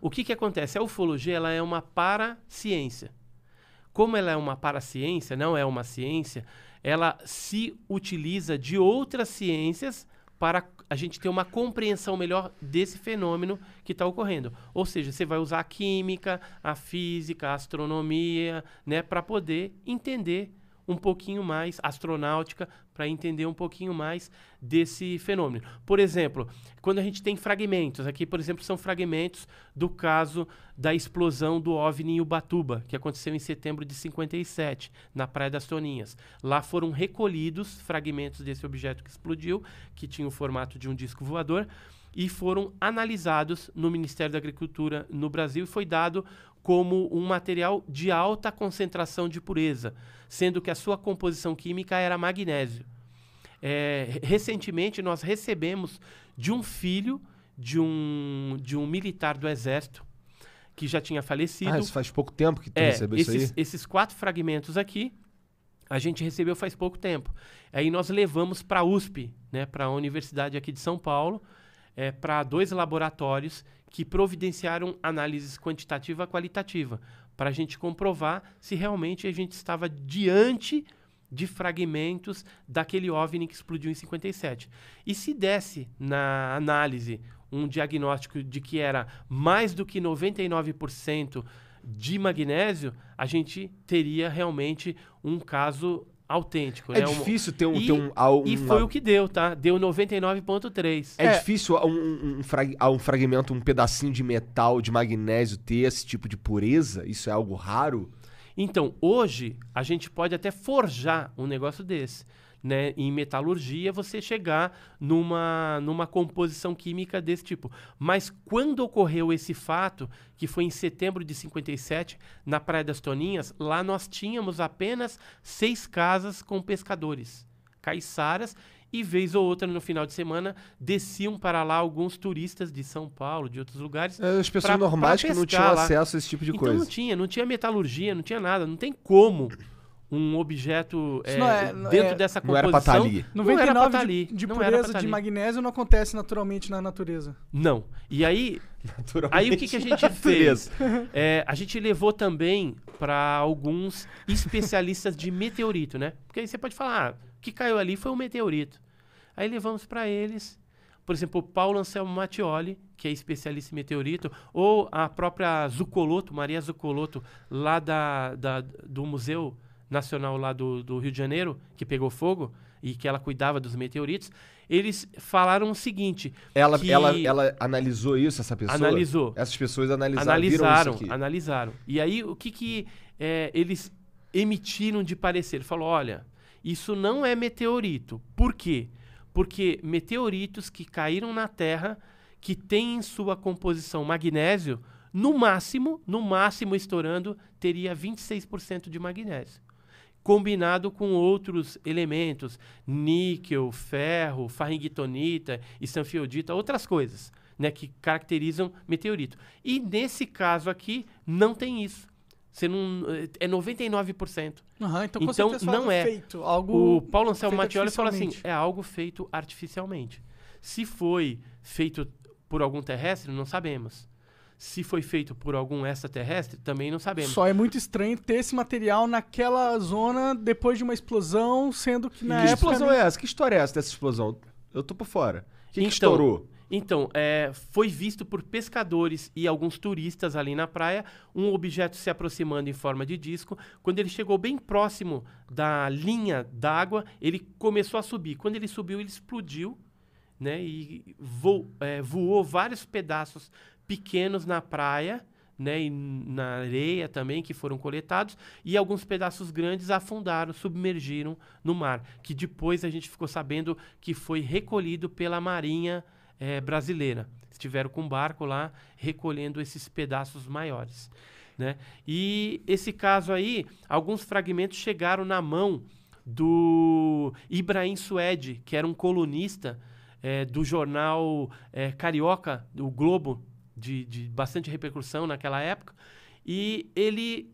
O que acontece? A ufologia ela é uma paraciência. Como ela é uma paraciência, não é uma ciência, ela se utiliza de outras ciências para a gente ter uma compreensão melhor desse fenômeno que está ocorrendo. Ou seja, você vai usar a química, a física, a astronomia, né, para poder entender um pouquinho mais, astronáutica, para entender um pouquinho mais desse fenômeno. Por exemplo, quando a gente tem fragmentos, aqui, por exemplo, são fragmentos do caso da explosão do OVNI em Ubatuba, que aconteceu em setembro de 57, na Praia das Toninhas. Lá foram recolhidos fragmentos desse objeto que explodiu, que tinha o formato de um disco voador, e foram analisados no Ministério da Agricultura no Brasil e foi dado como um material de alta concentração de pureza, sendo que a sua composição química era magnésio. Recentemente, nós recebemos de um filho de um militar do Exército, que já tinha falecido. Isso faz pouco tempo que tu recebeu isso aí? Esses 4 fragmentos aqui, a gente recebeu faz pouco tempo. Aí nós levamos para a USP, né, para a Universidade aqui de São Paulo, para 2 laboratórios que providenciaram análises quantitativa e qualitativa, para a gente comprovar se realmente a gente estava diante de fragmentos daquele OVNI que explodiu em 57. E se desse na análise um diagnóstico de que era mais do que 99% de magnésio, a gente teria realmente um caso autêntico. É difícil ter E foi o que deu, tá? Deu 99,3. É difícil um fragmento, um pedacinho de metal, de magnésio ter esse tipo de pureza? Isso é algo raro? Então, hoje, a gente pode até forjar um negócio desse. Né? Em metalurgia, você chegar numa composição química desse tipo. Mas quando ocorreu esse fato, que foi em setembro de 57, na Praia das Toninhas, lá nós tínhamos apenas 6 casas com pescadores, caiçaras, e vez ou outra, no final de semana, desciam para lá alguns turistas de São Paulo, de outros lugares. As pessoas normais que não tinham acesso a esse tipo de coisa. Então não tinha metalurgia, não tinha nada, não tem como um objeto dentro dessa composição. Não era pra estar ali. 99% de pureza de magnésio não acontece naturalmente na natureza. Não. E aí o que a gente fez? A gente levou também para alguns especialistas de meteorito, né? Porque aí você pode falar, o que caiu ali foi um meteorito. Aí levamos para eles, por exemplo, o Paulo Anselmo Mattioli, que é especialista em meteorito, ou a própria Zucoloto, Maria Zucoloto, lá do Museu Nacional lá do Rio de Janeiro, que pegou fogo e que ela cuidava dos meteoritos. Eles falaram o seguinte... Ela analisou isso, essa pessoa? Analisou. Essas pessoas viram isso aqui. Analisaram. E aí, o que eles emitiram de parecer? Falou, olha, isso não é meteorito. Por quê? Porque meteoritos que caíram na Terra, que têm em sua composição magnésio, no máximo estourando, teria 26% de magnésio. Combinado com outros elementos, níquel, ferro, farringitonita, estanfiodita, outras coisas, né, que caracterizam meteorito. E nesse caso aqui, não tem isso. Você não, é 99%. Então com certeza não é. Feito, algo o Paulo Anselmo Mattioli fala assim, artificialmente. é algo feito artificialmente. Se foi feito por algum terrestre, não sabemos. Se foi feito por algum extraterrestre, também não sabemos. Só é muito estranho ter esse material naquela zona depois de uma explosão, sendo que na Que época... explosão é essa? Que história é essa dessa explosão? Eu tô por fora. O que estourou? Então, foi visto por pescadores e alguns turistas ali na praia, um objeto se aproximando em forma de disco. Quando ele chegou bem próximo da linha d'água, ele começou a subir. Quando ele subiu, ele explodiu, né? E voou vários pedaços pequenos na praia, né, e na areia também, que foram coletados, e alguns pedaços grandes afundaram, submergiram no mar, que depois a gente ficou sabendo que foi recolhido pela Marinha brasileira. Estiveram com um barco lá, recolhendo esses pedaços maiores, né? E esse caso aí, alguns fragmentos chegaram na mão do Ibrahim Suede, que era um colunista do jornal carioca, o Globo, de bastante repercussão naquela época, e ele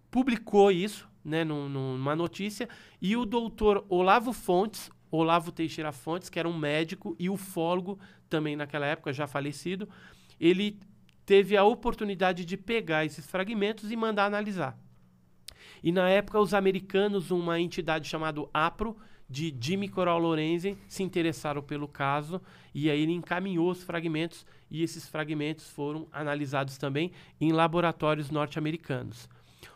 publicou isso, né, numa notícia, e o doutor Olavo Teixeira Fontes, que era um médico e ufólogo também naquela época, já falecido, ele teve a oportunidade de pegar esses fragmentos e mandar analisar. E na época os americanos, uma entidade chamada APRO, de Jimmy Coral Lorenzen, se interessaram pelo caso e aí ele encaminhou os fragmentos e esses fragmentos foram analisados também em laboratórios norte-americanos.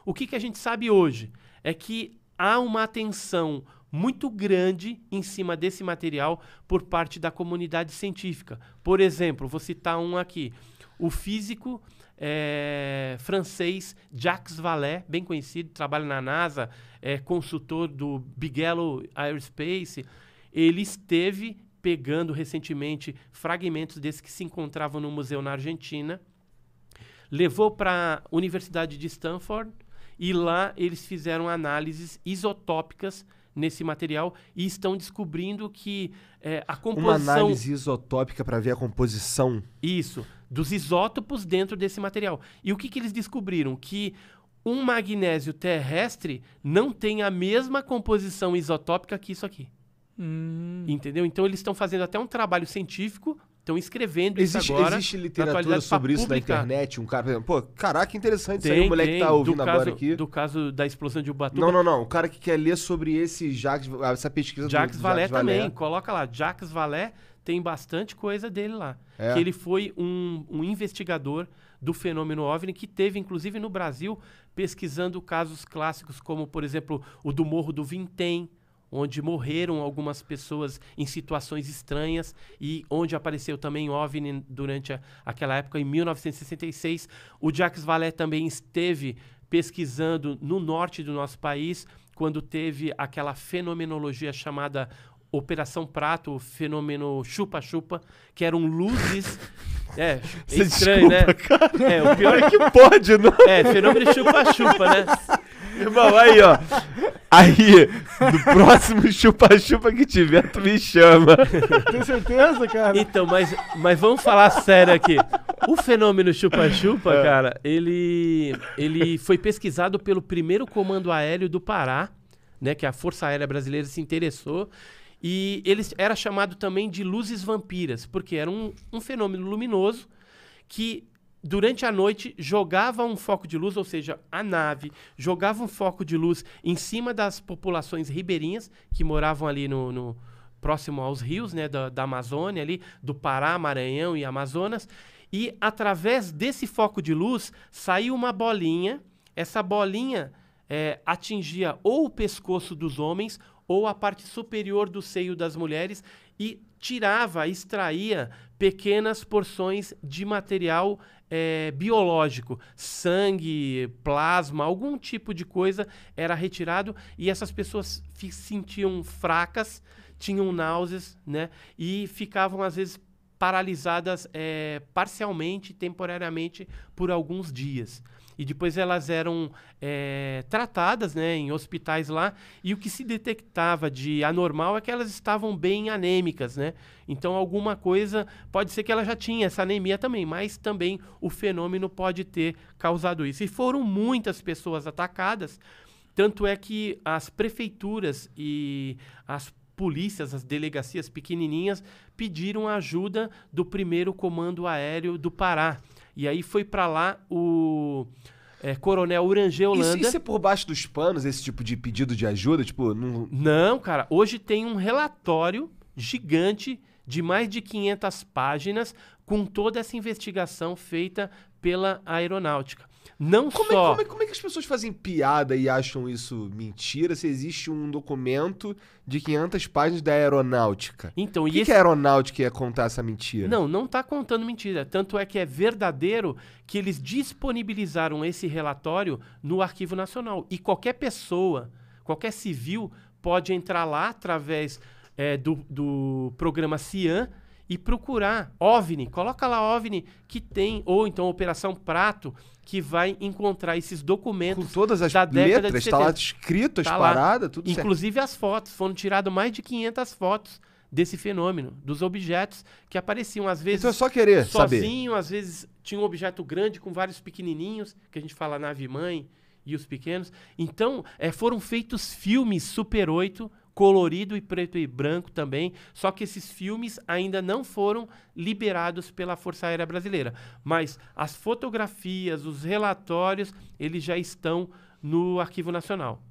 O que a gente sabe hoje é que há uma atenção muito grande em cima desse material por parte da comunidade científica. Por exemplo, vou citar um aqui, o físico francês Jacques Vallée, bem conhecido, trabalha na NASA, é consultor do Bigelow Aerospace. Ele esteve pegando recentemente fragmentos desses que se encontravam no museu na Argentina, levou para a Universidade de Stanford e lá eles fizeram análises isotópicas nesse material e estão descobrindo que a composição... Uma análise isotópica para ver a composição. Isso, dos isótopos dentro desse material. E o que eles descobriram? Que um magnésio terrestre não tem a mesma composição isotópica que isso aqui. Entendeu? Então eles estão fazendo até um trabalho científico, estão escrevendo isso agora. Existe literatura sobre isso na internet? Um cara, por exemplo, pô, caraca, interessante isso aí, o moleque tem, tá ouvindo agora aqui. Do caso da explosão de Ubatuba. Não. O cara que quer ler sobre essa pesquisa Jacques do Vallée Jacques Vallée também, coloca lá. Jacques Vallée tem bastante coisa dele lá. Que ele foi um investigador do fenômeno OVNI que teve, inclusive no Brasil, pesquisando casos clássicos como, por exemplo, o do Morro do Vintém, onde morreram algumas pessoas em situações estranhas e onde apareceu também OVNI durante aquela época, em 1966. O Jacques Vallée também esteve pesquisando no norte do nosso país, quando teve aquela fenomenologia chamada Operação Prato, o fenômeno chupa-chupa, que eram luzes... É estranho, desculpa, né? Cara. O pior é que pode, não? fenômeno chupa-chupa, né? Irmão, aí, ó. Aí, no próximo chupa-chupa que tiver, tu me chama. Tem certeza, cara? Então, mas vamos falar sério aqui. O fenômeno chupa-chupa, cara, ele foi pesquisado pelo primeiro comando aéreo do Pará, né, que a Força Aérea Brasileira se interessou, e ele era chamado também de luzes vampiras, porque era um fenômeno luminoso que durante a noite jogava um foco de luz, ou seja, a nave jogava um foco de luz em cima das populações ribeirinhas que moravam ali no próximo aos rios, né, da Amazônia, ali, do Pará, Maranhão e Amazonas, e através desse foco de luz saiu uma bolinha. Essa bolinha atingia ou o pescoço dos homens ou a parte superior do seio das mulheres e extraía pequenas porções de material biológico, sangue, plasma, algum tipo de coisa era retirado e essas pessoas se sentiam fracas, tinham náuseas, né, e ficavam às vezes paralisadas parcialmente, temporariamente, por alguns dias. E depois elas eram tratadas, né, em hospitais lá, e o que se detectava de anormal é que elas estavam bem anêmicas, né? Então alguma coisa, pode ser que ela já tinha essa anemia também, mas também o fenômeno pode ter causado isso. E foram muitas pessoas atacadas, tanto é que as prefeituras e as polícias, as delegacias pequenininhas, pediram ajuda do primeiro comando aéreo do Pará. E aí foi para lá o Coronel Urangê Holanda. Isso é por baixo dos panos, esse tipo de pedido de ajuda? Tipo, Não, cara. Hoje tem um relatório gigante de mais de 500 páginas com toda essa investigação feita pela aeronáutica. Como é que as pessoas fazem piada e acham isso mentira se existe um documento de 500 páginas da aeronáutica? Então, Por que a aeronáutica ia contar essa mentira? Não está contando mentira. Tanto é que é verdadeiro que eles disponibilizaram esse relatório no Arquivo Nacional. E qualquer pessoa, qualquer civil, pode entrar lá através do programa CIAN e procurar OVNI. Coloca lá OVNI que tem, ou então Operação Prato, que vai encontrar esses documentos com todas as da década letras, de 70. Tá lá escrito as Tá paradas, tudo certo. Inclusive as fotos. Foram tiradas mais de 500 fotos desse fenômeno, dos objetos que apareciam às vezes então é só querer sozinho, saber. Às vezes tinha um objeto grande com vários pequenininhos, que a gente fala nave-mãe e os pequenos. Então, foram feitos filmes Super 8, colorido e preto e branco também, só que esses filmes ainda não foram liberados pela Força Aérea Brasileira. Mas as fotografias, os relatórios, eles já estão no Arquivo Nacional.